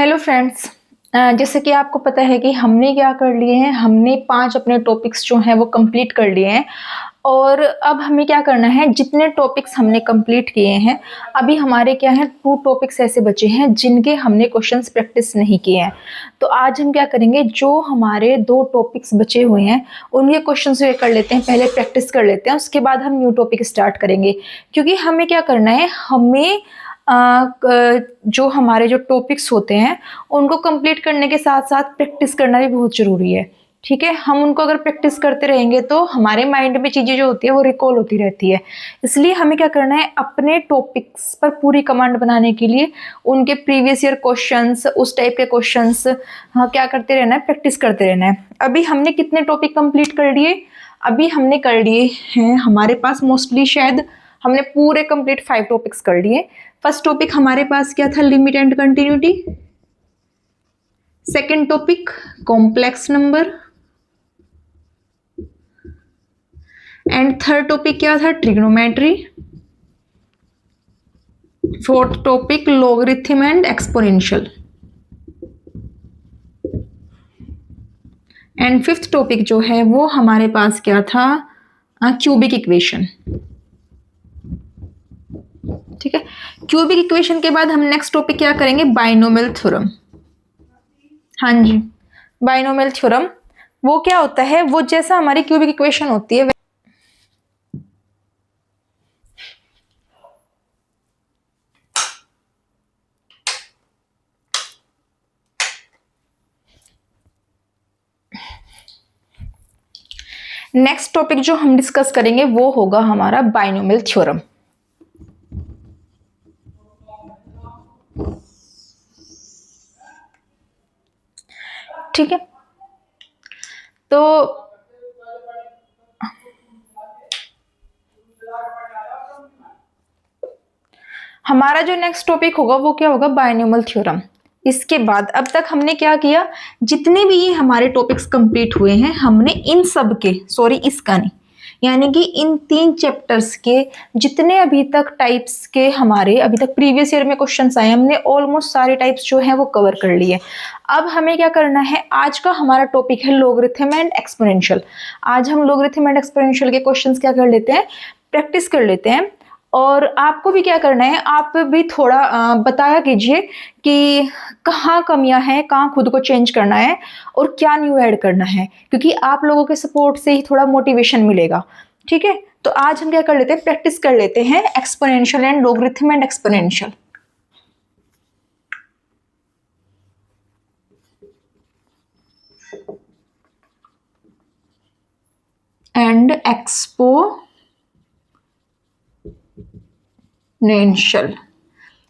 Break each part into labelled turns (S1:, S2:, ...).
S1: Hello friends. जैसे कि आपको पता है कि हमने क्या कर लिए हैं, हमने 5 अपने टॉपिक्स जो हैं वो कंप्लीट कर लिए हैं और अब हमें क्या करना है, जितने टॉपिक्स हमने कंप्लीट किए हैं अभी हमारे क्या हैं 2 टॉपिक्स ऐसे बचे हैं जिनके हमने क्वेश्चंस प्रैक्टिस नहीं किए हैं। तो आज हम क्या करेंगे, जो हमारे 2 टॉपिक्स बचे हुए हैं उनके क्वेश्चंस ये कर लेते हैं, पहले प्रैक्टिस कर लेते हैं, उसके बाद हम न्यू टॉपिक स्टार्ट करेंगे। क्योंकि हमें क्या करना है, हमें जो हमारे जो टॉपिक्स होते हैं उनको कंप्लीट करने के साथ साथ प्रैक्टिस करना भी बहुत ज़रूरी है। ठीक है, हम उनको अगर प्रैक्टिस करते रहेंगे तो हमारे माइंड में चीज़ें जो होती है वो रिकॉल होती रहती है। इसलिए हमें क्या करना है, अपने टॉपिक्स पर पूरी कमांड बनाने के लिए उनके प्रीवियस ईयर क्वेश्चंस, उस टाइप के क्वेश्चंस क्या करते रहना है, प्रैक्टिस करते रहना है। अभी हमने कितने टॉपिक कंप्लीट कर लिए, अभी हमने कर लिए हैं, हमारे पास मोस्टली शायद हमने पूरे कंप्लीट 5 टॉपिक्स कर लिए। फर्स्ट टॉपिक हमारे पास क्या था, limit and continuity. Second topic complex number and third topic क्या था, trigonometry. Fourth topic logarithm and exponential and fifth topic जो है वो हमारे पास क्या था, क्यूबिक इक्वेशन। ठीक है, क्यूबिक इक्वेशन के बाद हम नेक्स्ट टॉपिक क्या करेंगे, बाइनोमियल थ्योरम। हाँ जी, बाइनोमियल थ्योरम वो क्या होता है, वो जैसा हमारी क्यूबिक इक्वेशन होती है नेक्स्ट टॉपिक जो हम डिस्कस करेंगे वो होगा हमारा बाइनोमियल थ्योरम। ठीक है, तो हमारा जो नेक्स्ट टॉपिक होगा वो क्या होगा, बाइनोमियल थ्योरम। इसके बाद अब तक हमने क्या किया, जितने भी ये हमारे टॉपिक्स कंप्लीट हुए हैं हमने इन सब के, सॉरी इसका नहीं, यानी कि इन 3 चैप्टर्स के जितने अभी तक टाइप्स के हमारे अभी तक प्रीवियस ईयर में क्वेश्चंस आए, हमने ऑलमोस्ट सारे टाइप्स जो हैं वो कवर कर लिए। अब हमें क्या करना है, आज का हमारा टॉपिक है लॉगरिथम एंड एक्सपोनेंशियल। आज हम लॉगरिथम एंड एक्सपोनेंशियल के क्वेश्चंस क्या कर लेते हैं, प्रैक्टिस कर लेते हैं। और आपको भी क्या करना है, आप भी थोड़ा बताया कीजिए कि कहाँ कमियां हैं, कहाँ खुद को चेंज करना है और क्या न्यू ऐड करना है, क्योंकि आप लोगों के सपोर्ट से ही थोड़ा मोटिवेशन मिलेगा। ठीक है, तो आज हम क्या कर लेते हैं, प्रैक्टिस कर लेते हैं exponential and logarithm and exponential. And exponential.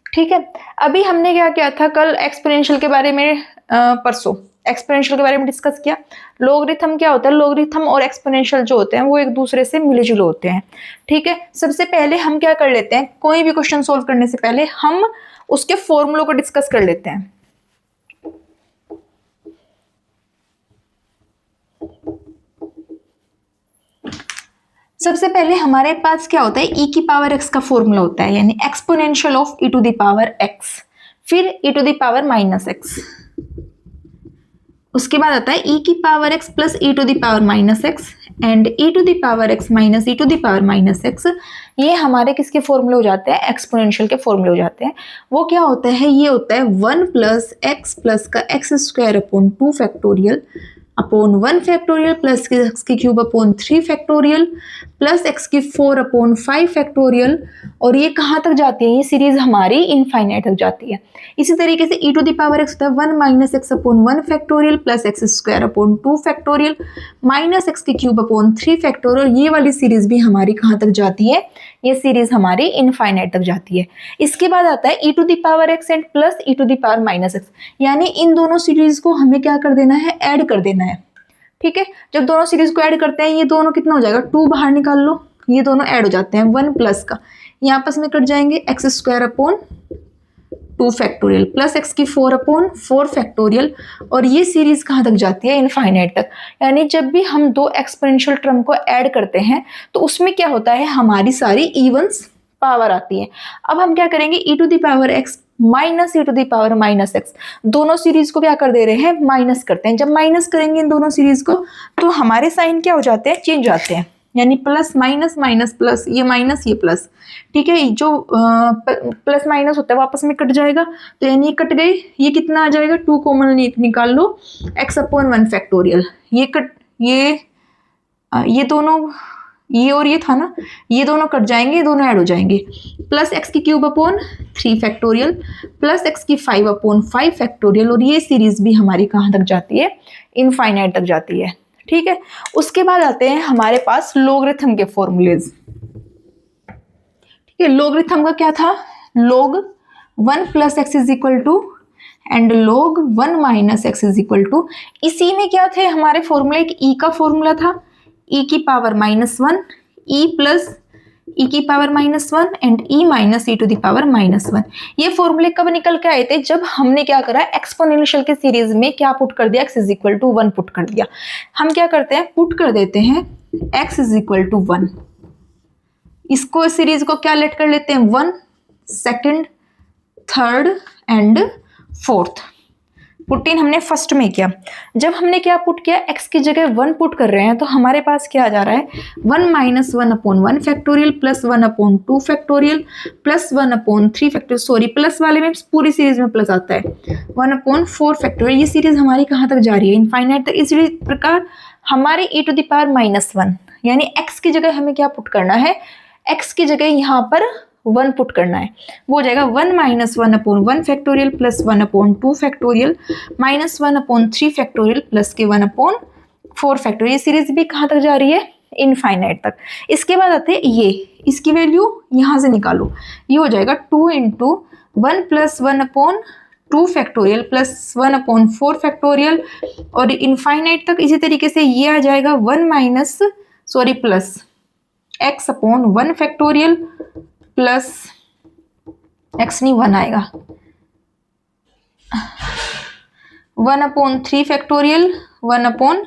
S1: ठीक है, अभी हमने क्या किया था, कल एक्सपोनेंशियल के बारे में, परसों एक्सपोनेंशियल के बारे में डिस्कस किया। लॉगरिथम क्या होता है, लॉगरिथम और एक्सपोनेंशियल जो होते हैं वो एक दूसरे से मिले जुले होते हैं। ठीक है, सबसे पहले हम क्या कर लेते हैं, कोई भी क्वेश्चन सोल्व करने से पहले हम उसके फॉर्मूलों को डिस्कस कर लेते हैं। सबसे पहले हमारे पास क्या होता है, e की पावर x का फॉर्मूला होता है, यानी exponential of e to the power x, फिर e to the power minus x, उसके बाद आता है e की power x plus e to the power minus x and e to the power x minus e to the power minus x। ये हमारे किसके फॉर्मूले हो जाते हैं, एक्सपोनेंशियल के फॉर्मूले हो जाते हैं। वो क्या होता है, ये होता है 1 प्लस एक्स प्लस का x square upon 2 factorial upon 1 factorial plus x की cube upon 3 factorial plus x की 4 अपॉन 5 फैक्टोरियल। और ये कहाँ तक जाती है, ये सीरीज हमारी इनफाइनाइट तक जाती है। इसी तरीके से e to the power x होता है 1 minus x upon 1 factorial plus x square upon 2 factorial minus x की क्यूब अपॉन 3 फैक्टोरियल। ये वाली सीरीज भी हमारी कहाँ तक जाती है, ये सीरीज हमारी इनफाइनाइट तक जाती है। इसके बाद आता है e to the power x and plus e to the power minus x, यानी इन दोनों सीरीज को हमें क्या कर देना है, ऐड कर देना है। ठीक है, जब दोनों सीरीज को ऐड करते हैं ये दोनों कितना हो जाएगा, 2 बाहर निकाल लो, ये दोनों ऐड हो जाते हैं 1 प्लस का, ये आपस में कट जाएंगे, x square upon 2 factorial plus x की 4 अपॉन 4 फैक्टोरियल। और ये सीरीज कहाँ तक जाती है, इनफाइनाइट तक। यानी जब भी हम 2 एक्सपोनेंशियल टर्म को ऐड करते हैं तो उसमें क्या होता है, हमारी सारी इवन्स पावर आती है। अब हम क्या करेंगे, e to the power x minus e to the power minus x. दोनों सीरीज को क्या कर दे रहे हैं, माइनस करते हैं। जब माइनस करेंगे इन दोनों सीरीज को तो हमारे साइन क्या हो जाते हैं, चेंज आते हैं, यानी प्लस माइनस माइनस प्लस, ये माइनस ये प्लस, ठीक है। जो प्लस माइनस होता है वो आपस में कट जाएगा, तो यानी ये कट गए, ये कितना आ जाएगा, 2 कॉमन निकाल लो, x अपॉन 1 फैक्टोरियल, ये कट ये दोनों, ये और ये था ना, ये दोनों कट जाएंगे, ये दोनों ऐड हो जाएंगे, प्लस एक्स की cube upon 3 factorial plus x की 5 अपॉन 5 फैक्टोरियल, और ये सीरीज भी हमारी कहाँ तक जाती है, इनफाइनाइट तक जाती है, ठीक है। उसके बाद आते हैं हमारे पास लोगरिथम के फॉर्मूलेज, ठीक है। लोगरिथम का क्या था, log 1 plus x is equal to and log 1 minus x is equal to, इसी में क्या थे हमारे फॉर्मूले, एक ई का फॉर्मूला था, e की पावर -1, e प्लस e की power -1 and e minus e to the power -1। ये फॉर्मूले कब निकल के आए थे, जब हमने क्या करा, एक्सपोनेंशियल के सीरीज में क्या पुट कर दिया, x is equal to 1 put कर दिया। हम क्या करते हैं, पुट कर देते हैं x इज इक्वल टू 1, इसको सीरीज को क्या लेट कर लेते हैं, 1, second, third and fourth. Put in हमने फर्स्ट में किया, जब हमने क्या पुट किया, x की जगह 1 पुट कर रहे हैं, तो हमारे पास क्या आ जा रहा है, 1 minus 1 upon 1 factorial plus 1 upon 2 factorial plus 1 upon 3 factorial, sorry plus वाले में पूरी सीरीज में प्लस आता है, 1 अपॉन 4 फैक्टोरियल। ये सीरीज हमारी कहाँ तक जा रही है, इनफाइनाइट तक। इसी प्रकार हमारे e टू द पावर -1, यानी x की जगह हमें क्या पुट करना है, x की जगह यहाँ पर 1 पुट करना है, वो हो जाएगा 1 minus 1 upon 1 factorial plus 1 upon 2 factorial minus 1 upon 3 factorial plus के 1 अपॉन 4 फैक्टोरियल। ये सीरीज भी कहाँ तक जा रही है, इनफाइनाइट तक। इसके बाद आते हैं ये, इसकी वैल्यू यहाँ से निकालो, ये हो जाएगा 2 into 1 plus 1 upon 2 factorial plus 1 upon 4 factorial, और इनफाइनाइट तक इसी तरीके से ये आ जाएगा 1 minus plus x upon 1 factorial plus x नहीं 1 आएगा, 1 अपॉन 3 फैक्टोरियल 1 अपॉन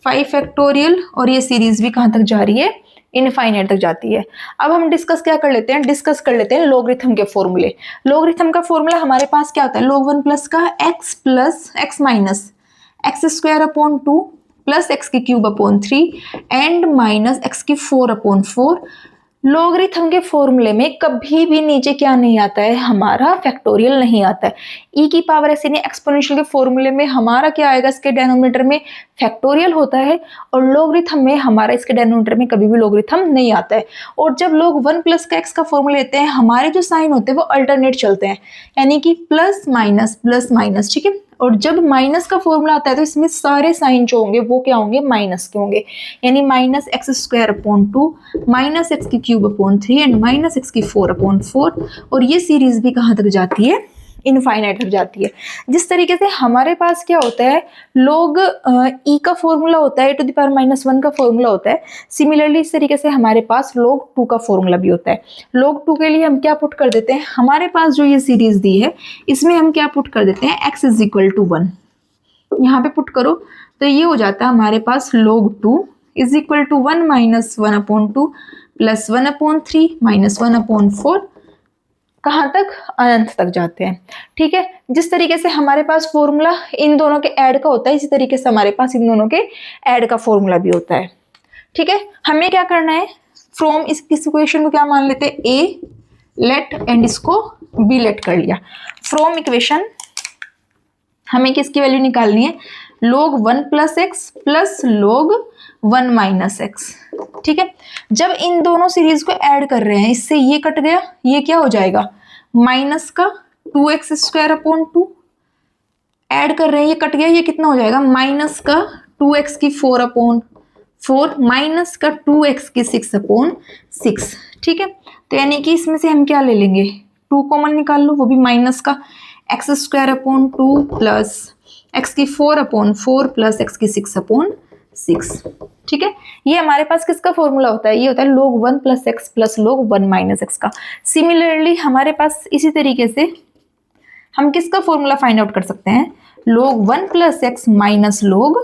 S1: 5 फैक्टोरियल, और ये सीरीज भी कहाँ तक जा रही है, इनफाइनाइट तक जाती है। अब हम डिस्कस क्या कर लेते हैं, डिस्कस कर लेते हैं लोगरिथम के फॉर्मूले। लोगरिथम का फॉर्मूला हमारे पास क्या होता है, log 1 प्लस का x plus x minus x square upon 2 plus x की cube upon 3 and minus x की 4 अपॉन 4। लॉगरिथम के फॉर्मूले में कभी भी नीचे क्या नहीं आता है, हमारा फैक्टोरियल नहीं आता है। e की पावर ऐसे नहीं, एक्सपोनेंशियल के फॉर्मूले में हमारा क्या आएगा, इसके डेनोमिनेटर में फैक्टोरियल होता है, और लॉगरिथम में हमारा इसके डेनोमिनेटर में कभी भी लॉगरिथम नहीं आता है। और जब लोग 1 प्लस का x का फॉर्मूला लेते हैं, हमारे जो साइन होते हैं वो अल्टरनेट चलते हैं, यानी कि प्लस माइनस, ठीक है। और जब माइनस का फॉर्मूला आता है तो इसमें सारे साइन जो होंगे वो क्या होंगे, माइनस के होंगे, यानी minus x square upon 2 minus x की cube upon 3 and minus x की 4 अपॉन 4। और ये सीरीज भी कहाँ तक जाती है, इनफाइनाइट तक जाती है। जिस तरीके से हमारे पास क्या होता है, लोग ई का फॉर्मूला होता है, टू द पावर -1 का फॉर्मूला होता है, सिमिलरली इस तरीके से हमारे पास log 2 का फॉर्मूला भी होता है। log 2 के लिए हम क्या पुट कर देते हैं, हमारे पास जो ये सीरीज दी है इसमें हम क्या पुट कर देते हैं, x इज इक्वल टू 1, यहाँ पे पुट करो तो ये हो जाता है हमारे पास log 2 is equal to 1 minus 1 upon 2 plus 1 upon 3 minus 1 upon 4, कहाँ तक, अनंत तक जाते हैं, ठीक है। जिस तरीके से हमारे पास फॉर्मूला इन दोनों के ऐड का होता है, इसी तरीके से हमारे पास इन दोनों के ऐड का फॉर्मूला भी होता है, ठीक है। हमें क्या करना है, फ्रॉम इस इक्वेशन को क्या मान लेते हैं, ए लेट एंड इसको बी लेट कर लिया। फ्रॉम इक्वेशन हमें किसकी वैल्यू निकालनी है, log 1 plus x plus log 1 minus x, ठीक है। जब इन दोनों सीरीज को ऐड कर रहे हैं, इससे ये कट गया, ये क्या हो जाएगा, माइनस का 2x स्क्वायर अपॉन 2, ऐड कर रहे हैं, ये कट गया, ये कितना हो जाएगा, माइनस का 2x की 4 अपॉन 4 माइनस का 2x की 6 अपॉन 6, ठीक है। तो यानी कि इसमें से हम क्या ले लेंगे, 2 कॉमन निकाल लो, वो भी माइनस का x square upon 2 plus x की 4 अपॉन 4 प्लस एक्स की 6 अपॉन 6, ठीक है। ये हमारे पास किसका फॉर्मूला होता है, ये होता है log 1 plus x plus log 1 minus x का। सिमिलरली हमारे पास इसी तरीके से हम किसका फॉर्मूला फाइंड आउट कर सकते हैं, log 1 plus x minus log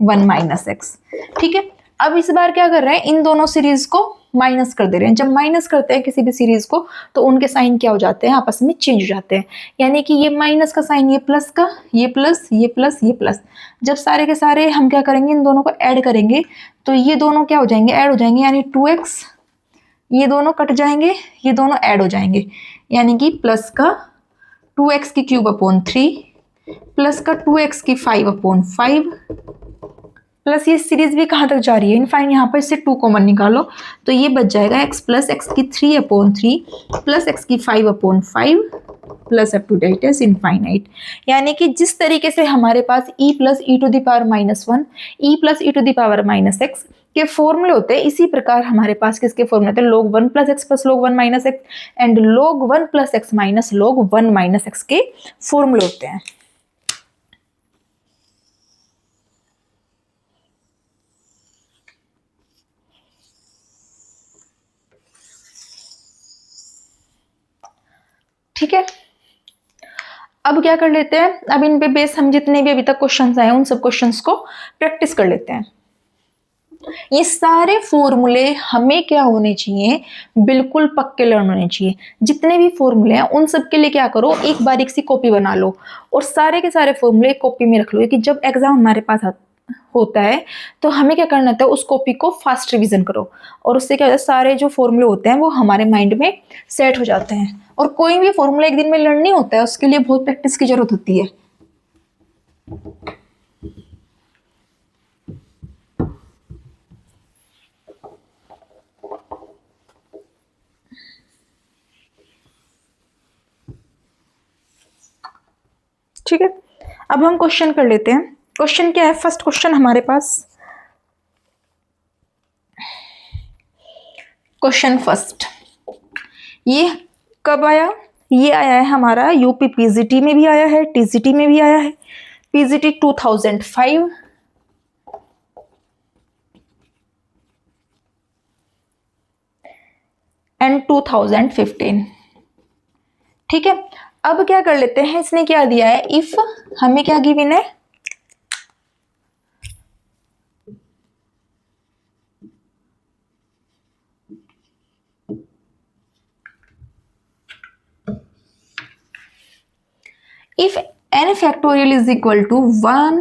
S1: 1 minus x, ठीक है। अब इस बार क्या कर रहे हैं, इन दोनों सीरीज को माइनस कर दे रहे हैं। जब माइनस करते हैं किसी भी सीरीज को तो उनके साइन क्या हो जाते हैं, आपस में चेंज हो जाते हैं। यानी कि ये माइनस का साइन ये प्लस का, ये प्लस ये प्लस ये प्लस। जब सारे के सारे हम क्या करेंगे, इन दोनों को ऐड करेंगे तो ये दोनों क्या हो जाएंगे, ऐड हो जाएंगे, यानी 2x, ये दोनों कट जाएंगे, ये दोनों ऐड हो जाएंगे, यानी कि प्लस का 2x की क्यूब अपॉन 3 प्लस का 2x की 5 अपॉन 5 प्लस ये सीरीज भी कहाँ तक जा रही है, इनफाइन। यहाँ पर इससे 2 कॉमन निकालो तो ये बच जाएगा x प्लस एक्स की 3 अपॉन 3 प्लस एक्स की 5 upon 5 plus up to date is infinite. यानी कि जिस तरीके से हमारे पास e plus e to the power -1 e plus e to the power -x के फॉर्मूले होते हैं, इसी प्रकार हमारे पास किसके फॉर्मूले होते हैं, log 1 plus x plus log 1 minus x and log 1 plus x minus log 1 minus x के फॉर्मूले होते हैं। ठीक है, अब क्या कर लेते हैं, अब इन पे बेस हम जितने भी अभी तक क्वेश्चंस आए उन सब क्वेश्चंस को प्रैक्टिस कर लेते हैं। ये सारे फॉर्मूले हमें क्या होने चाहिए, बिल्कुल पक्के लर्न होने चाहिए। जितने भी फॉर्मूले हैं उन सब के लिए क्या करो, एक बारीक सी कॉपी बना लो और सारे के सारे फॉर्मूले कॉपी में रख लो कि जब एग्जाम हमारे पास होता है तो हमें क्या करना था, उस कॉपी को फास्ट रिवीजन करो और उससे क्या होता है, सारे जो फॉर्मूले होते हैं वो हमारे माइंड में सेट हो जाते हैं। और कोई भी फॉर्मूला एक दिन में लर्न नहीं होता है, उसके लिए बहुत प्रैक्टिस की जरूरत होती है। ठीक है, अब हम क्वेश्चन कर लेते हैं। क्वेश्चन क्या है, फर्स्ट क्वेश्चन हमारे पास, क्वेश्चन फर्स्ट, ये कब आया, ये आया है हमारा यूपी पीजीटी में भी आया है, टीजीटी में भी आया है। PGT 2005 and 2015। ठीक है, अब क्या कर लेते हैं, इसने क्या दिया है, इफ हमें क्या गिवन है, if n factorial is equal to 1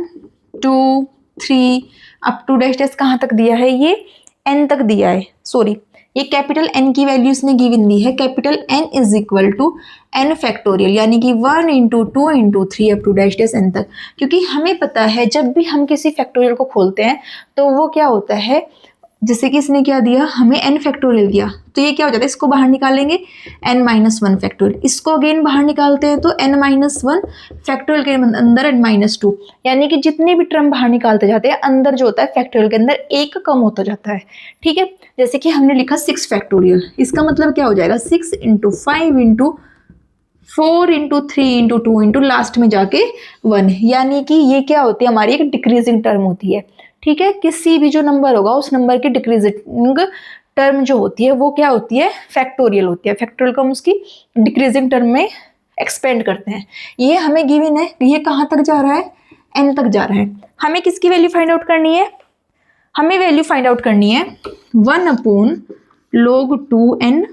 S1: 2 3 up to dash कहां तक दिया है, ये n तक दिया है, सॉरी ये कैपिटल N की वैल्यू इसने गिवन दी है, capital N is equal to n factorial, यानी कि 1 into 2 into 3 up to dash n तक। क्योंकि हमें पता है जब भी हम किसी फैक्टोरियल को खोलते हैं तो वो क्या होता है, जैसे कि इसने क्या दिया, हमें n फैक्टोरियल दिया तो ये क्या हो जाता है, इसको बाहर निकालेंगे n-1 फैक्टोरियल, इसको अगेन बाहर निकालते हैं तो n-1 फैक्टोरियल के अंदर n-2, यानी कि जितने भी टर्म बाहर निकालते जाते हैं अंदर जो होता है फैक्टोरियल के अंदर एक कम होता जाता है। ठीक है, जैसे कि हमने लिखा 6 फैक्टोरियल, इसका मतलब क्या हो जाएगा, 6 into 5 into 4 into 3 into 2 into last में जाके 1, यानी कि ये क्या होती है, हमारी एक डिक्रीजिंग टर्म होती है। ठीक है, किसी भी जो नंबर होगा उस नंबर की डिक्रीजिंग टर्म जो होती है वो क्या होती है, फैक्टोरियल होती है। फैक्टोरियल को हम उसकी डिक्रीजिंग टर्म में एक्सपेंड करते हैं। ये हमें गिवन है, ये कहाँ तक जा रहा है, n तक जा रहा है। हमें किसकी वैल्यू फाइंड आउट करनी है, हमें वैल्यू फाइंड आउट करनी है 1 अपॉन log 2n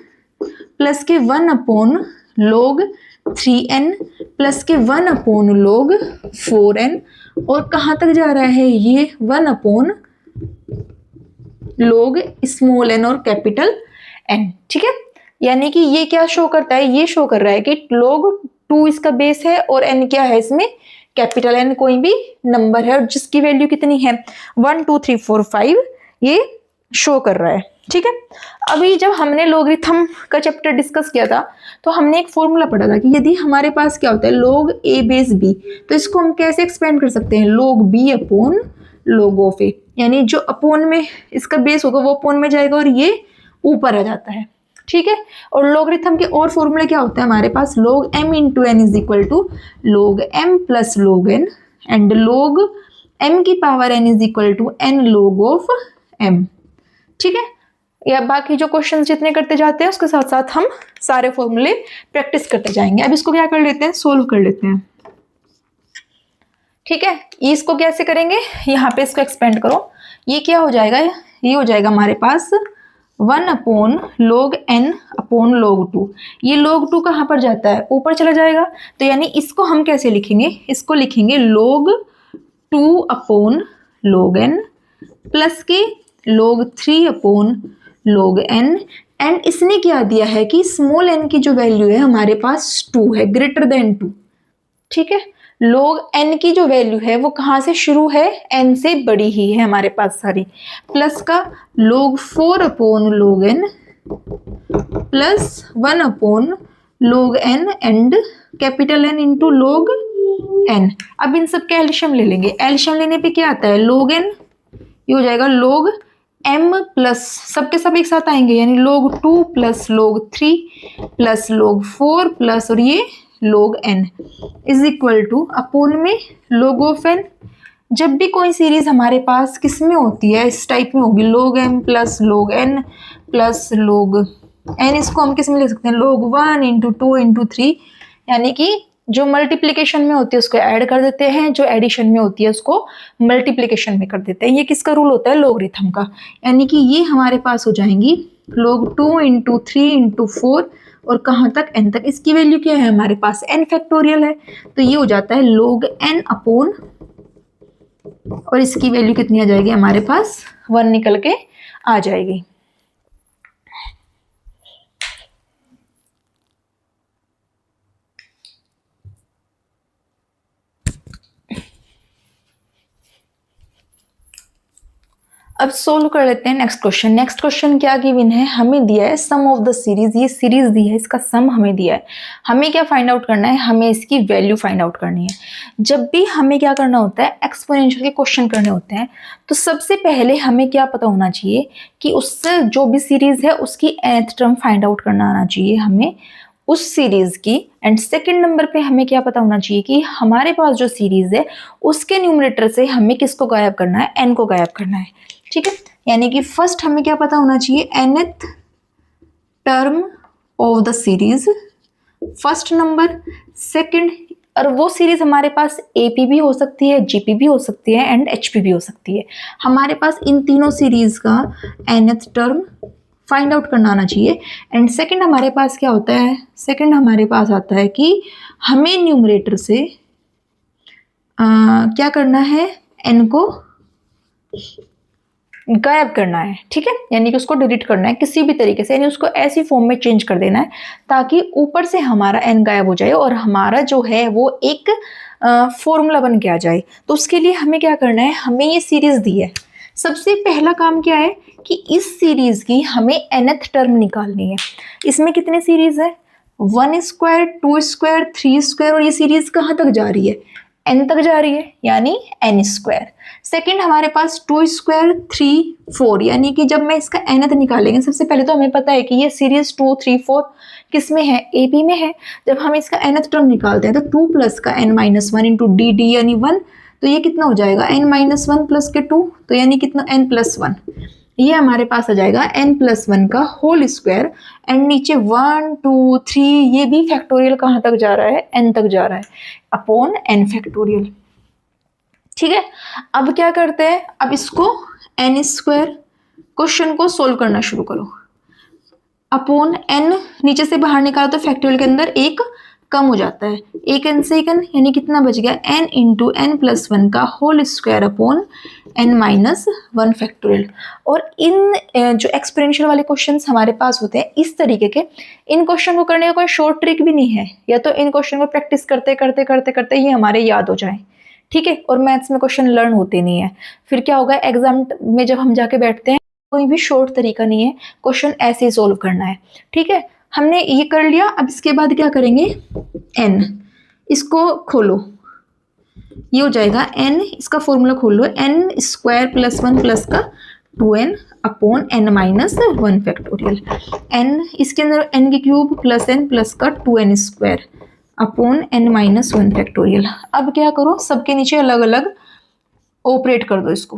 S1: प्लस के 1 अपॉन log 3n प्लस के 1 अपॉन log 4n, और कहाँ तक जा रहा है ये 1 अपॉन log स्मॉल n और कैपिटल n। ठीक है, यानी कि ये क्या शो करता है, ये शो कर रहा है कि log 2 इसका बेस है और n क्या है, इसमें कैपिटल N कोई भी नंबर है और जिसकी वैल्यू कितनी है 1 2 3 4 5 ये शो कर रहा है। ठीक है, अभी जब हमने लॉगरिथम का चैप्टर डिस्कस किया था तो हमने एक फॉर्मूला पढ़ा था कि यदि हमारे पास क्या होता है log a बेस b, तो इसको हम कैसे एक्सपेंड कर सकते हैं, log b upon log of a, यानी जो अपोन में इसका बेस होगा वो अपोन में जाएगा और ये ऊपर आ जाता है। ठीक है, और लॉगरिथम के और फॉर्मूले क्या होता है हमारे पास, log m into n is equal to log m plus log n and log m की power n is equal to n log of m। ठीक है, या बाकी जो क्वेश्चन जितने करते जाते हैं उसके साथ साथ हम सारे फॉर्मूले प्रैक्टिस करते जाएंगे। अब इसको क्या कर लेते हैं, सोल्व कर लेते हैं। ठीक है, इसको कैसे करेंगे, यहाँ पे इसको एक्सपेंड करो, ये क्या हो जाएगा, ये हो जाएगा हमारे पास 1 upon log n upon log 2। ये log 2 कहाँ पर जाता है, ऊपर चला जाएगा, तो यानी इसको हम कैसे लिखेंगे, इसको लिखेंगे log 2 upon log n plus के log 3 upon log n। And इसने क्या दिया है कि स्मॉल n की जो वैल्यू है हमारे पास 2 है, ग्रेटर देन 2। ठीक है, log n की जो वैल्यू है वो कहाँ से शुरू है, n से बड़ी ही है हमारे पास सारी, प्लस का log 4 upon log n plus 1 upon log n and capital N into log n। अब इन सब का एल्शियम ले लेंगे, एल्शियम लेने पे क्या आता है log n, ये हो जाएगा log m प्लस सबके सब एक साथ आएंगे, यानी log 2 plus log 3 plus log 4 plus और ये log n is equal two upon में log ऑफ n। जब भी कोई सीरीज हमारे पास किस में होती है, इस टाइप में होगी, log m plus log n plus log n, इसको हम किस में ले सकते हैं, log 1 इंटू 2 इंटू 3, यानी कि जो मल्टीप्लिकेशन में होती है उसको ऐड कर देते हैं, जो एडिशन में होती है उसको मल्टीप्लिकेशन में कर देते हैं। ये किसका रूल होता है, लोगरिथम का, यानी कि ये हमारे पास हो जाएंगी log 2 इंटू 3 इंटू 4 और कहाँ तक n तक। इसकी वैल्यू क्या है हमारे पास, n फैक्टोरियल है, तो ये हो जाता है log n अपॉन, और इसकी वैल्यू कितनी आ जाएगी हमारे पास, 1 निकल के आ जाएगी। अब सोल्व कर लेते हैं नेक्स्ट क्वेश्चन। नेक्स्ट क्वेश्चन क्या गिवन है, हमें दिया है सम ऑफ द सीरीज, ये सीरीज दी है, इसका सम हमें दिया है, हमें क्या फाइंड आउट करना है, हमें इसकी वैल्यू फाइंड आउट करनी है। जब भी हमें क्या करना होता है, एक्सपोनेंशियल के क्वेश्चन करने होते हैं, तो सबसे पहले हमें क्या पता होना चाहिए कि उससे जो भी सीरीज है उसकी nth टर्म फाइंड आउट करना आना चाहिए हमें उस सीरीज की। एंड सेकंड नंबर पे हमें क्या पता होना चाहिए कि हमारे पास जो सीरीज है उसके न्यूमरेटर से हमें किसको गायब करना है, n को गायब करना है। ठीक है, यानी कि फर्स्ट हमें क्या पता होना चाहिए, nth term of the series, first number. Second, और वो सीरीज हमारे पास AP भी हो सकती है, GP भी हो सकती है एंड HP भी हो सकती है। हमारे पास इन तीनों सीरीज का nth टर्म फाइंड आउट करना आना चाहिए। एंड सेकंड हमारे पास क्या होता है, सेकंड हमारे पास आता है कि हमें न्यूमरेटर से क्या करना है, n को गायब करना है। ठीक है, यानी कि उसको डिलीट करना है किसी भी तरीके से, यानी उसको ऐसी फॉर्म में चेंज कर देना है ताकि ऊपर से हमारा n गायब हो जाए और हमारा जो है वो एक फॉर्मूला बन के आ जाए। तो उसके लिए हमें क्या करना है, हमें ये सीरीज दी है, सबसे पहला काम क्या है कि इस सीरीज की हमें nth टर्म निकालनी है। इसमें कितने सीरीज है, 1 स्क्वायर, 2 स्क्वायर, 3 स्क्वायर, और ये सीरीज कहाँ तक जा रही है, n तक जा रही है, यानी n स्क्वायर। सेकेंड हमारे पास 2 स्क्वायर, 3, 4, यानी कि जब मैं इसका nth निकालेंगे, सबसे पहले तो हमें पता है कि ये सीरीज 2, 3, 4 किस में है, AP में है। जब हम इसका nth टर्म निकालते हैं तो 2 प्लस का n माइनस 1 इंटू डी यानी 1, तो ये कितना हो जाएगा, n माइनस 1 प्लस के 2, तो यानी कितना, n प्लस 1, ये हमारे पास आ जाएगा n प्लस 1 का होल स्क्वायर। एंड नीचे 1, 2, 3, ये भी फैक्टोरियल कहाँ तक जा रहा है, n तक जा रहा है, अपॉन n फैक्टोरियल। ठीक है, अब क्या करते हैं, अब इसको n स्क्वायर क्वेश्चन को सोल्व करना शुरू करो। अपॉन n नीचे से बाहर निकालो तो फैक्टोरियल के अंदर एक कम हो जाता है, एक n से एक n, यानी कितना बच गया, n इंटू n प्लस 1 का whole square upon n minus 1 factorial. और इन जो एक्सपोनेंशियल वाले क्वेश्चंस हमारे पास होते हैं इस तरीके के, इन क्वेश्चन को करने का कोई शॉर्ट ट्रिक भी नहीं है, या तो इन क्वेश्चन को प्रैक्टिस करते करते करते करते ये हमारे याद हो जाए। ठीक है, और मैथ्स में क्वेश्चन लर्न होते नहीं है, फिर क्या होगा एग्जाम में जब हम जाके बैठते हैं, कोई भी शॉर्ट तरीका नहीं है, क्वेश्चन ऐसे ही सोल्व करना है। ठीक है, हमने ये कर लिया। अब इसके बाद क्या करेंगे, n, इसको खोलो, ये हो जाएगा n, इसका फॉर्मूला खोलो, n स्क्वायर प्लस 1 प्लस का 2n upon n minus 1 factorial. n इसके अंदर n की क्यूब प्लस n प्लस का 2n square upon n minus 1 factorial. अब क्या करो, सबके नीचे अलग अलग ऑपरेट कर दो इसको,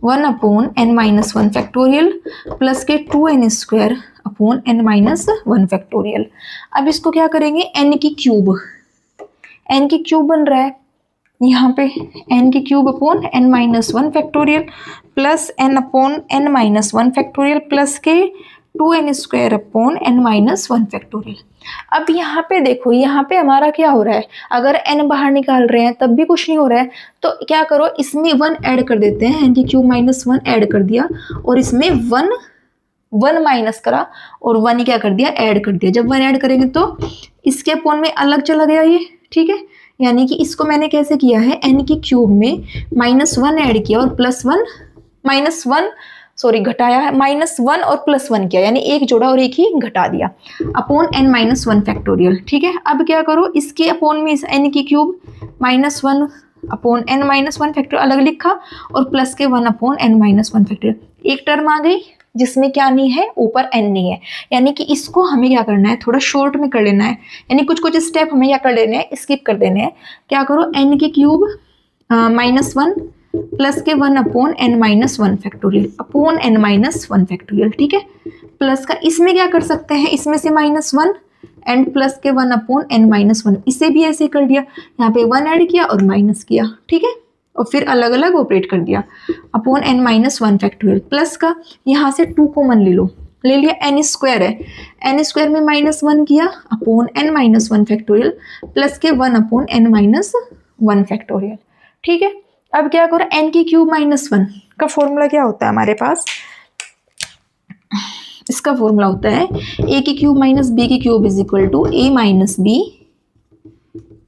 S1: 1 upon n minus 1 factorial plus के 2n square upon n minus 1 factorial. अब इसको क्या करेंगे, n की क्यूब बन रहा है, यहाँ पे n की cube upon n minus one factorial plus n upon n minus one factorial plus के 2n square upon n minus one factorial. अब यहाँ पे देखो, यहाँ पे हमारा क्या हो रहा है, अगर n बाहर निकाल रहे हैं तब भी कुछ नहीं हो रहा है, तो क्या करो इसमें 1 ऐड कर देते हैं, n की क्यूब माइनस 1 ऐड कर दिया और इसमें 1 माइनस करा और 1 क्या कर दिया, ऐड कर दिया। जब 1 ऐड करेंगे तो इसके अपॉन में अलग चला गया ये, ठीक है। यानी कि इसको मैंने कैसे किया है, n की क्यूब में -1 ऐड किया और +1 घटाया है, -1 और +1 किया, यानी एक जोड़ा और एक ही घटा दिया upon n minus one factorial, ठीक है। अब क्या करो, इसके अपॉन में इस n की cube -1 upon n minus one factorial अलग लिखा और प्लस के 1 upon n minus one factorial. एक टर्म आ गई जिसमें क्या नहीं है, ऊपर n नहीं है, यानी कि इसको हमें क्या करना है, थोड़ा शॉर्ट में कर लेना है, यानी कुछ कुछ स्टेप हमें क्या कर लेने हैं, स्किप कर देने हैं। क्या करो, n की क्यूब -1 प्लस के 1 upon n minus one factorial upon n minus one factorial, ठीक है। प्लस का इसमें क्या कर सकते हैं, इसमें से -1 एंड प्लस के 1 अपॉन n माइनस वन, इसे भी ऐसे कर दिया, यहाँ पे 1 ऐड किया और माइनस किया, ठीक है, और फिर अलग अलग ऑपरेट कर दिया upon n minus one factorial. Plus का यहाँ से 2 कॉमन ले लिया, n स्क्वायर है, n स्क्वायर में -1 किया upon n minus one factorial plus के 1 upon n minus one factorial, ठीक है। अब क्या करो, n की क्यूब -1 का फॉर्मूला क्या होता है हमारे पास, इसका फॉर्मूला होता है a की क्यूब माइनस b की cube is equal to a minus b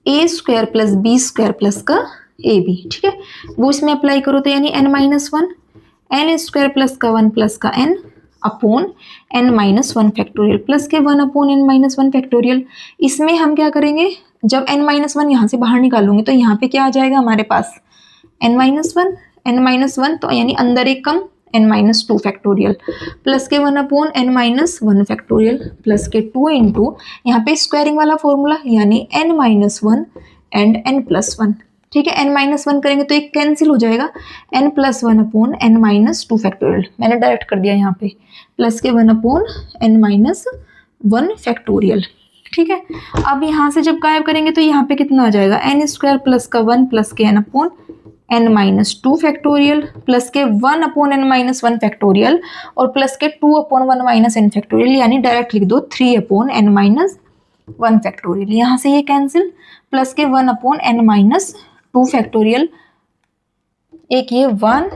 S1: a square plus b square plus का ए बी, ठीक है। वो इसमें अप्लाई करो तो यानी n minus one, n square plus का 1 प्लस का n upon n minus one factorial plus के 1 upon n minus one factorial. इसमें हम क्या करेंगे, जब n माइनस वन यहाँ से बाहर निकालूंगे तो यहाँ पे क्या आ जाएगा हमारे पास, n माइनस वन, तो यानी अंदर एक कम n minus two factorial plus के 1 upon n minus one factorial plus के 2 इंटू यहाँ पे स्क्वायरिंग वाला फॉर्मूला, यानी n minus one and n plus one, ठीक है। n माइनस वन करेंगे तो एक कैंसिल हो जाएगा, n plus one upon n minus two factorial, मैंने डायरेक्ट कर दिया यहाँ पे, प्लस के 1 upon n minus one factorial, ठीक है। अब यहाँ से जब गायब करेंगे तो यहाँ पे कितना आ जाएगा, n स्क्वायर प्लस का 1 प्लस के n upon n minus two factorial plus के 1 upon n minus one factorial और प्लस के 2 अपॉन 1 माइनस n फैक्टोरियल, यानी डायरेक्ट लिख दो 3 upon n minus one factorial. यहाँ से ये कैंसिल, प्लस के 1 upon n minus two factorial, एक ये 1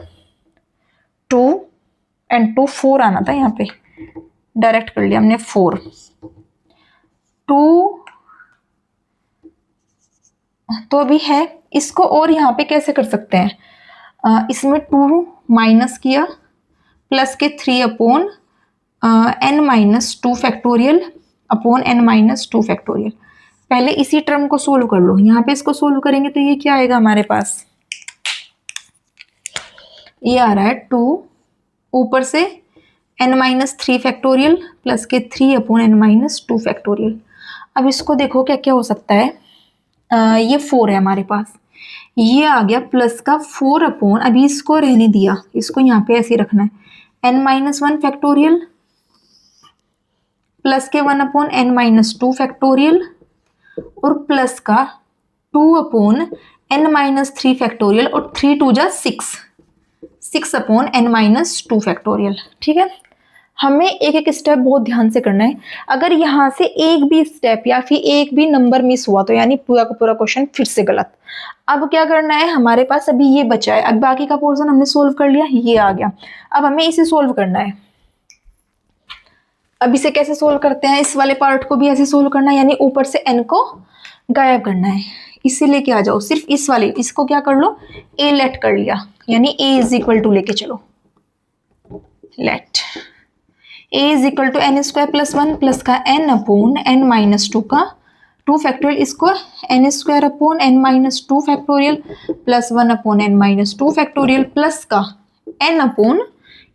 S1: 2 एंड 2 4 आना था, यहाँ पे डायरेक्ट कर लिया हमने 4 2, तो अभी है इसको, और यहाँ पे कैसे कर सकते हैं, इसमें 2 माइनस किया प्लस के 3 upon n minus two factorial upon n minus two factorial. पहले इसी टर्म को सोल्व कर लो, यहाँ पे इसको सोल्व करेंगे तो ये क्या आएगा हमारे पास, ये आ रहा है 2 ऊपर से n minus three factorial plus के 3 upon n minus two factorial. अब इसको देखो क्या क्या हो सकता है, ये 4 है हमारे पास, ये आ गया प्लस का 4 अपॉन, अभी इसको रहने दिया, इसको यहाँ पे ऐसे रखना है, n minus one factorial plus के 1 upon n minus two factorial और प्लस का 2 upon n minus three factorial और 3 2 जा 6 upon n minus two factorial, ठीक है। हमें एक एक स्टेप बहुत ध्यान से करना है, अगर यहाँ से एक भी स्टेप या फिर एक भी नंबर मिस हुआ तो यानी पूरा का पूरा क्वेश्चन फिर से गलत। अब क्या करना है, हमारे पास अभी ये बचा है, अब बाकी का पोर्शन हमने सोल्व कर लिया, ये आ गया, अब हमें इसे सोल्व करना है। अब इसे कैसे सोल्व करते हैं, इस वाले पार्ट को भी ऐसे सोल्व करना है, यानी ऊपर से n को गायब करना है, इसे लेके आ जाओ, सिर्फ इस वाले, इसको क्या कर लो, a लेट कर लिया, यानी a इज इक्वल टू लेके चलो, let a is equal to n square plus one plus का n upon n minus two का 2 फैक्टोरियल, इसको n square upon n minus two factorial plus 1 upon n minus two factorial plus का n upon,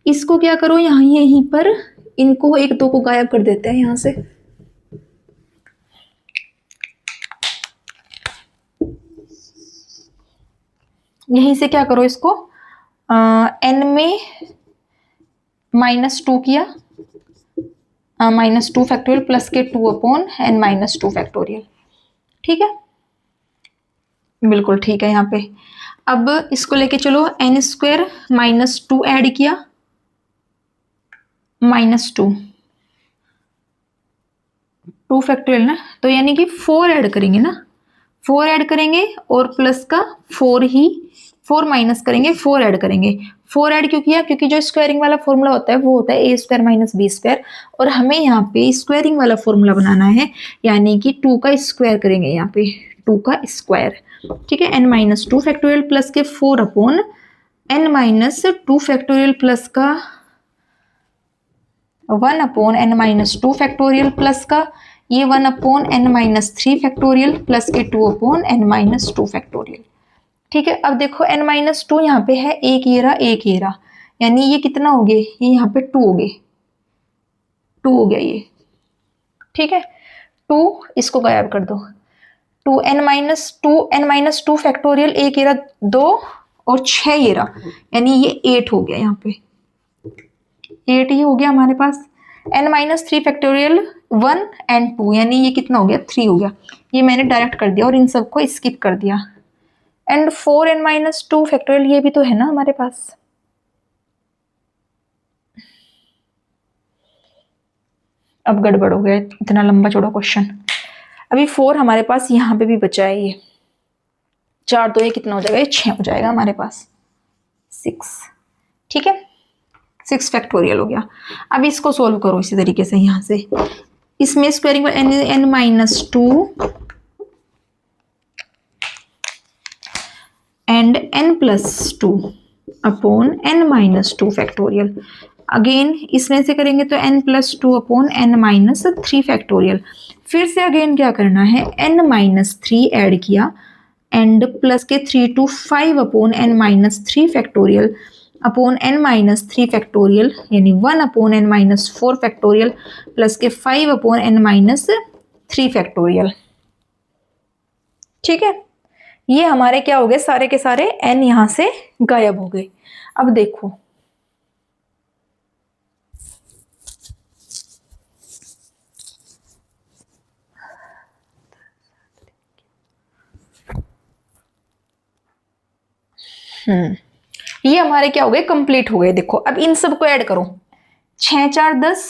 S1: इसको क्या करो, यहाँ यहीं पर इनको 1 2 को गायब कर देते हैं यहाँ से, यहीं से क्या करो, इसको n में -2 किया, -2 फैक्टोरियल प्लस के 2 upon n minus two factorial, ठीक है। बिल्कुल ठीक है यहाँ पे। अब इसको लेके चलो, n square minus two add किया, माइनस टू, टू फैक्टोरियल ना, तो यानी कि फोर ऐड करेंगे ना, फोर ऐड करेंगे और प्लस का फोर ही, फोर माइनस करेंगे, फोर ऐड करेंगे। फोर ऐड क्यों किया? क्योंकि जो स्क्वायरिंग वाला फॉर्मूला होता है वो होता है ए स्क्वायर माइनस बी स्क्वायर, और हमें यहाँ पे स्क्वायरिंग वाला फॉर्मूला बनाना है, यानी कि टू का स्क्वायर करेंगे यहाँ पे, टू का स्क्वायर। ठीक है, N minus two factorial plus के four upon N minus two factorial plus का one upon N minus two factorial plus का ये one upon N minus three factorial plus के two upon N minus two factorial. ठीक है, अब देखो N minus to यहाँ पे है, एक ये रहा एक ये रहा, यानी ये कितना हो गए, ये यहाँ पे टू हो गए, टू हो गया ये। ठीक है, टू इसको गायब कर दो, two n minus two factorial, एक ये रहा दो और छह ये रहा, यानी ये एट हो गया, यहाँ पे एट ही हो गया हमारे पास। N minus three factorial one and two, यानी ये कितना हो गया, थ्री हो गया। ये मैंने डायरेक्ट कर दिया और इन सबको स्किप कर दिया। And four n minus two factorial, ये भी तो है ना हमारे पास। अब गड़बड़ हो गया, इतना लंबा चौड़ा क्वेश्चन। अभी फोर हमारे पास यहाँ पे भी बचा है, ये चार, तो ये कितना हो जाएगा, ये छह हो जाएगा हमारे पास, सिक्स। ठीक है, सिक्स फैक्टोरियल हो गया। अब इसको सोल्व करो इसी तरीके से, यहां से इसमें squaring n n minus two and n plus two upon N minus two factorial. Again इसमें से करेंगे तो n plus two upon N minus three factorial. फिर से अगेन क्या करना है, एन माइनस थ्री ऐड किया एंड प्लस के three two five upon N minus three factorial upon N minus three factorial, यानी one upon N minus four factorial plus के five upon N minus three factorial. ठीक है, ये हमारे क्या हो गए, सारे के सारे एन यहां से गायब हो गए। अब देखो ये हमारे क्या हो गए, कंप्लीट हो गए। देखो अब इन सबको ऐड करो, छह चार दस,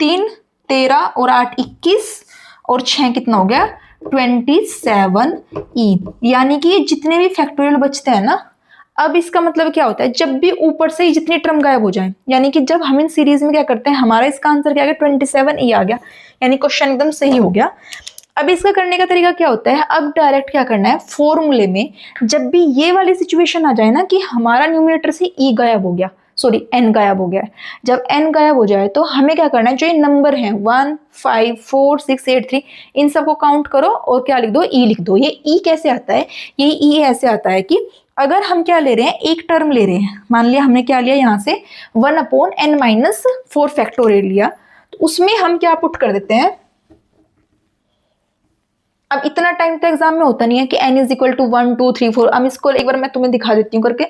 S1: तीन तेरह और आठ इक्कीस, और छह कितना हो गया, 27E। यानी कि जितने भी फैक्टोरियल बचते हैं ना, अब इसका मतलब क्या होता है, जब भी ऊपर से जितनी टर्म गायब हो जाए, यानी कि जब हम इन सीरीज में क्या करते हैं, हमारा इसका आंसर क्या आ गया, 27E आ गया, यानी क्वेश्चन एकदम सही हो गया। अब इसका करने का तरीका क्या होता है, अब डायरेक्ट क्या करना है, फॉर्मूले में जब भी ये वाली सिचुएशन आ जाए ना कि हमारा न्यूमरेटर से ई गायब हो गया, सॉरी एन गायब हो गया है, जब एन गायब हो जाए तो हमें क्या करना है, जो ये नंबर है 1 5 4 6 8 3, इन सबको काउंट करो और क्या लिख दो, ई लिख दो। ये ई कैसे आता है, ये ई ऐसे आता है कि अगर हम क्या ले रहे हैं, एक टर्म ले रहे हैं, मान लिया हमने क्या लिया यहाँ से 1 upon N minus four factorial लिया, तो उसमें हम क्या पुट कर देते हैं, अब इतना टाइम तो एग्जाम में होता नहीं है कि n इज इक्वल टू 1 2 3 4। अब इसको एक बार मैं तुम्हें दिखा देती हूँ करके,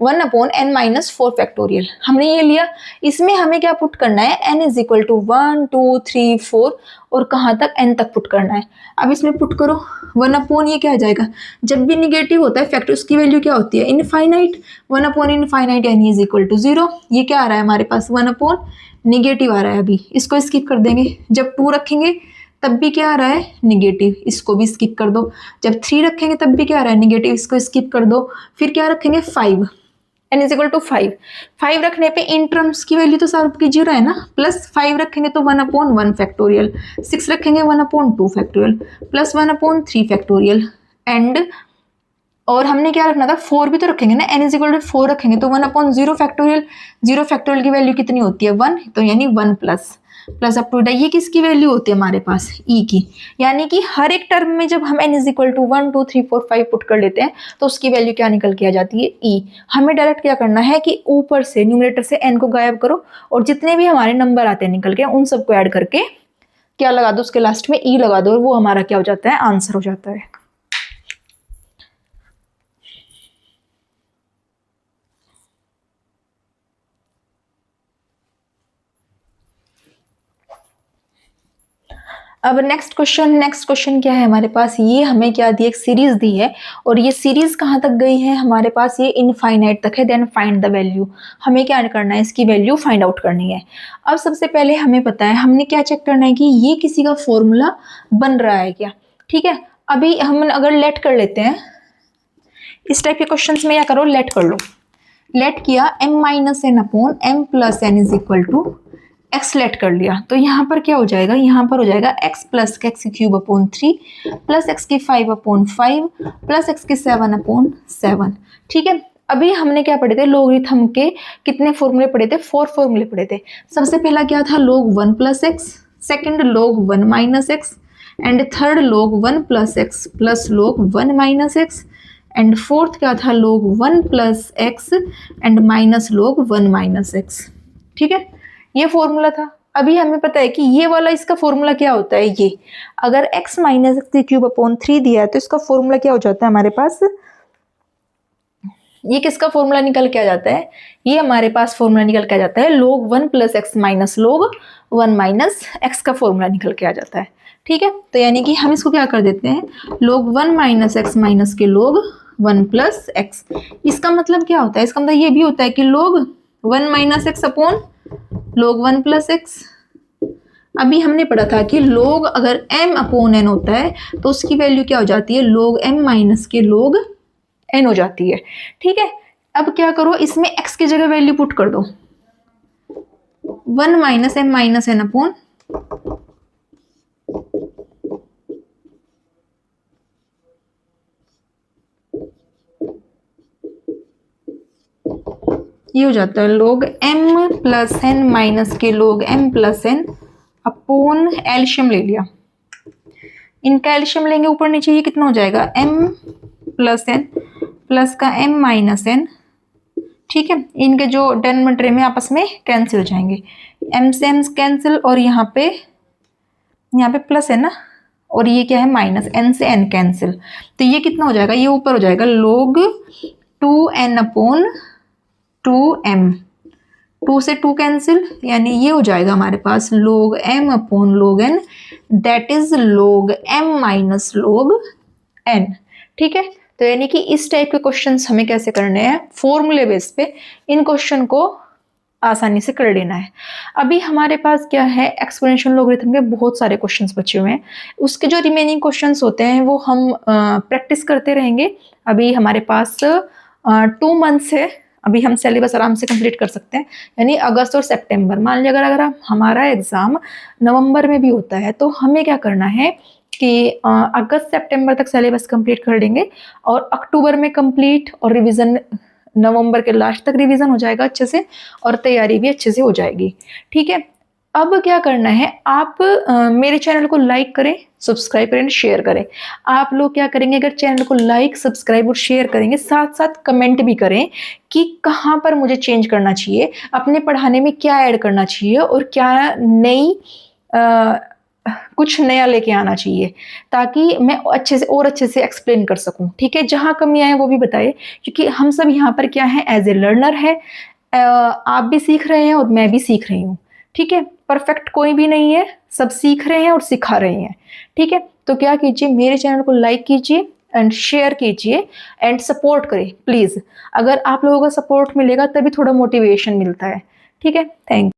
S1: 1 upon N minus four factorial हमने ये लिया, इसमें हमें क्या पुट करना है, n इज इक्वल टू 1 2 3 4 और कहाँ तक, n तक पुट करना है। अब इसमें पुट करो 1 अपॉन, ये क्या आ जाएगा, जब भी निगेटिव होता है फैक्टर उसकी वैल्यू क्या होती है, infinite, 1 upon infinite n is equal to 0। ये क्या आ रहा है हमारे पास, 1 अपॉन निगेटिव आ रहा है, अभी इसको स्किप कर देंगे, जब 2 रखेंगे तब भी क्या आ रहा है, निगेटिव, इसको भी स्किप कर दो, जब 3 रखेंगे तब भी क्या आ रहा है, निगेटिव, इसको स्किप कर दो। फिर क्या रखेंगे 5, एन इज इक्वल टू 5, 5 रखने पे इन टर्म्स की वैल्यू तो सबकी जीरो है ना, प्लस 5 रखेंगे तो 1 अपॉन 1 फैक्टोरियल, 6 रखेंगे 1 upon 2 factorial plus 1 upon 3 factorial and, और हमने क्या रखना था, 4 भी तो रखेंगे ना, एन इज इक्वल टू 4 रखेंगे तो 1 अपॉन 0 फैक्टोरियल, 0 फैक्टोरियल की वैल्यू कितनी होती है 1, तो यानी 1 plus plus up to die, ये किसकी वैल्यू होती है हमारे पास, ई की। यानी कि हर एक टर्म में जब हम n is equal to 1 2 3 4 5 put कर लेते हैं तो उसकी वैल्यू क्या निकल के आ जाती है, ई। हमें डायरेक्ट क्या करना है कि ऊपर से न्यूमरेटर से n को गायब करो और जितने भी हमारे नंबर आते हैं निकल के उन सबको ऐड करके क्या लगा दो, उसके लास्ट में ई लगा दो और वो हमारा क्या हो जाता है, आंसर हो जाता है। अब नेक्स्ट क्वेश्चन क्या है हमारे पास, ये हमें क्या दी, एक सीरीज दी है और ये सीरीज कहाँ तक गई है हमारे पास, ये इनफाइनाइट तक है। देन फाइंड द वैल्यू, हमें क्या करना है, इसकी वैल्यू फाइंड आउट करनी है। अब सबसे पहले हमें पता है हमने क्या चेक करना है कि ये किसी का फॉर्मूला बन रहा है क्या। ठीक है, अभी हम अगर लेट कर लेते हैं, इस टाइप के क्वेश्चन में क्या करो, लेट कर लो। लेट किया m minus n upon m plus n is equal to x let कर लिया, तो यहाँ पर क्या हो जाएगा, यहाँ पर हो जाएगा x प्लस एक्स की क्यूब अपॉन 3 प्लस एक्स की 5 अपॉन 5 प्लस एक्स की 7 अपॉन 7। ठीक है, अभी हमने क्या पढ़े थे, लोगरिथम के कितने फॉर्मूले पढ़े थे, 4 फॉर्मूले पढ़े थे। सबसे पहला क्या था, log 1 plus x, second log 1 minus x, and third log 1 plus x plus log 1 minus x, and fourth क्या था, log 1 plus x and minus log 1 minus x. ठीक है, ये फॉर्मूला था। अभी हमें पता है कि ये वाला इसका फॉर्मूला क्या होता है, ये अगर x माइनस एक्स की क्यूब अपॉन 3 दिया है तो इसका फॉर्मूला क्या हो जाता है हमारे पास, ये किसका फॉर्मूला निकल के आ जाता है, ये हमारे पास फॉर्मूला निकल के आ जाता है log 1 plus x minus log 1 minus x का फॉर्मूला निकल के आ जाता है। ठीक है, तो यानी कि हम इसको क्या कर देते हैं, log 1 माइनस एक्स माइनस के log 1 प्लस एक्स। इसका मतलब क्या होता है, इसका मतलब ये भी होता है कि log 1 minus x upon log 1 plus x. अभी हमने पढ़ा था कि log अगर m अपॉन n होता है तो उसकी वैल्यू क्या हो जाती है, log m माइनस के log n हो जाती है। ठीक है, अब क्या करो, इसमें x की जगह वैल्यू पुट कर दो, 1 minus m minus n upon ये हो जाता है log m plus n minus के log m plus n upon एल्शियम ले लिया, इनका एल्शियम लेंगे ऊपर नीचे, ये कितना हो जाएगा m प्लस n प्लस का m माइनस n। ठीक है, इनके जो डिनोमिनेटर में आपस में कैंसिल हो जाएंगे, m से m कैंसिल और यहाँ पे प्लस है ना, और ये क्या है माइनस, n से n कैंसिल, तो ये कितना हो जाएगा, ये ऊपर हो जाएगा log 2n अपॉन 2m, 2 से 2 कैंसिल, यानी ये हो जाएगा हमारे पास log m upon log n, that is log m minus log n। ठीक है, तो यानी कि इस टाइप के क्वेश्चंस हमें कैसे करने हैं, फॉर्मूले बेस पे इन क्वेश्चन को आसानी से कर लेना है। अभी हमारे पास क्या है, एक्सपोनेंशियल लोगरिथम के बहुत सारे क्वेश्चंस बचे हुए हैं, उसके जो रिमेनिंग क्वेश्चंस होते हैं वो हम प्रैक्टिस करते रहेंगे। अभी हमारे पास 2 मंथ्स है, अभी हम सिलेबस आराम से कंप्लीट कर सकते हैं, यानी अगस्त और सितंबर। मान लिया अगर हमारा एग्जाम नवंबर में भी होता है तो हमें क्या करना है कि अगस्त सितंबर तक सिलेबस कंप्लीट कर लेंगे और अक्टूबर में कंप्लीट, और रिवीजन नवंबर के लास्ट तक रिवीजन हो जाएगा अच्छे से और तैयारी भी अच्छे से हो जाएगी। ठीक है, अब क्या करना है, आप मेरे चैनल को लाइक करें, सब्सक्राइब करें, शेयर करें। आप लोग क्या करेंगे, अगर चैनल को लाइक सब्सक्राइब और शेयर करेंगे, साथ साथ कमेंट भी करें कि कहाँ पर मुझे चेंज करना चाहिए, अपने पढ़ाने में क्या ऐड करना चाहिए और क्या नई कुछ नया लेके आना चाहिए, ताकि मैं अच्छे से और अच्छे से एक्सप्लेन कर सकूं। ठीक है, जहाँ कमियां हैं वो भी बताइए, क्योंकि हम सब यहाँ पर क्या है, एज ए लर्नर है, आप भी सीख रहे हैं और मैं भी सीख रही हूँ। ठीक है, परफेक्ट कोई भी नहीं है, सब सीख रहे हैं और सिखा रहे हैं। ठीक है, तो क्या कीजिए, मेरे चैनल को लाइक कीजिए एंड शेयर कीजिए एंड सपोर्ट करें प्लीज़। अगर आप लोगों का सपोर्ट मिलेगा तभी थोड़ा मोटिवेशन मिलता है। ठीक है, थैंक यू।